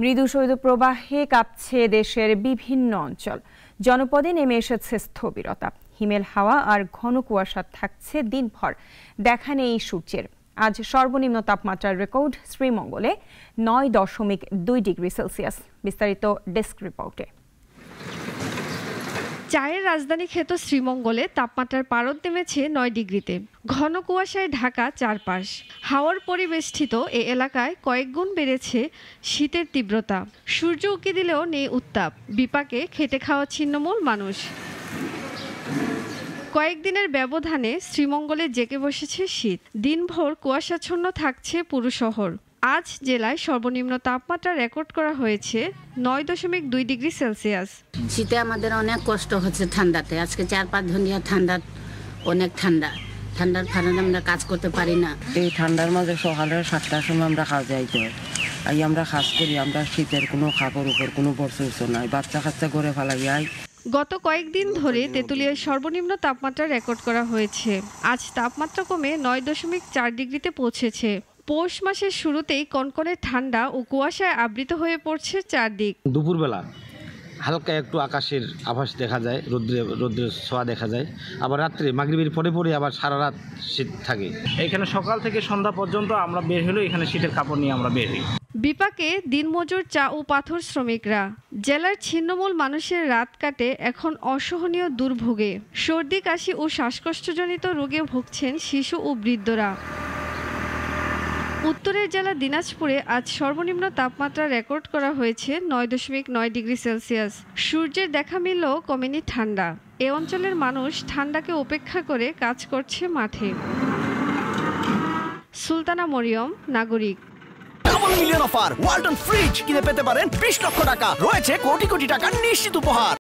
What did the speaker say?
মৃদু শৈত্যপ্রবাহে কাঁপছে দেশের বিভিন্ন অঞ্চল। জনপদে নেমে এসেছে স্থবিরতা। হিমেল হাওয়া আর ঘন কুয়াশা থাকছে দিনভর, দেখা নেই সূর্যের। আজ সর্বনিম্ন তাপমাত্রার রেকর্ড শ্রীমঙ্গলে 9.2 ডিগ্রি সেলসিয়াস। বিস্তারিত ডেস্ক রিপোর্টে। চায়ের রাজধানী খ্যাত শ্রীমঙ্গলে তাপমাত্রার পারদ নেমেছে 9 ডিগ্রিতে। ঘন কুয়াশায় ঢাকা চারপাশ। হাওয়ার পরিবেষ্টিত এ এলাকায় কয়েকগুণ বেড়েছে শীতের তীব্রতা। সূর্য উঁকি দিলেও নেই উত্তাপ। বিপাকে খেটে খাওয়া ছিন্নমূল মানুষ। কয়েকদিনের ব্যবধানে শ্রীমঙ্গলে জেঁকে বসেছে শীত। দিনভর কুয়াশাচ্ছন্ন থাকছে পুরো শহর। আজ জেলায় সর্বনিম্ন তাপমাত্রা রেকর্ড করা হয়েছে 9.2 ডিগ্রি সেলসিয়াস। শীতে আমাদের অনেক কষ্ট হচ্ছে ঠান্ডাতে। আজকে 4-5 দিন ঠান্ডা, অনেক ঠান্ডার কারণে আমরা কাজ করতে পারি না। এই ঠান্ডার মাঝে সকালে 7টার সময় আমরা কাজে যাইতে হয়। আমরা কাজ করি, আমরা শীতের কোনো খাবার উপর কোনো বর্ষা নাই। বাচ্চা করে ফেলাই যায়। গত কয়েকদিন ধরে তেঁতুলিয়ায় সর্বনিম্ন তাপমাত্রা রেকর্ড করা হয়েছে। আজ তাপমাত্রা কমে 9.4 ডিগ্রিতে পৌঁছেছে। পৌষ মাসের শুরুতেই কনকনে ঠান্ডা ও কুয়াশায় আবৃত হয়ে পড়ছে চারদিক। দুপুরবেলা হালকা একটু আকাশের আভাস দেখা যায়, রৌদ্রের ছোঁয়া দেখা যায়। আবার রাত্রে মাগরিবের পরে আবার সারা রাত শীত থাকে। এখানে সকাল থেকে সন্ধ্যা পর্যন্ত আমরা বের হলেও এখানে শীতের কাপড় নিয়ে আমরা বের হই। বিপাকে দিনমজুর চা ও পাথর শ্রমিকরা। জেলার ছিন্নমূল মানুষের রাত কাটে এখন অসহনীয় দুর্ভোগে। সর্দি, কাশি ও শ্বাসকষ্টজনিত রোগে ভুগছেন শিশু ও বৃদ্ধরা। উত্তরের জেলা দিনাজপুরে আজ সর্বনিম্ন তাপমাত্রা রেকর্ড করা হয়েছে 9.9 ডিগ্রি সেলসিয়াস। সূর্যের দেখা মিললেও কমেনি ঠান্ডা। এ অঞ্চলের মানুষ ঠান্ডাকে উপেক্ষা করে কাজ করছে মাঠে। সুলতানা মরিয়ম, নাগরিক। Double million offer Walton fridge কিনে পেতে পারেন 20 লক্ষ টাকা। রয়েছে কোটি কোটি টাকার নিশ্চিত উপহার।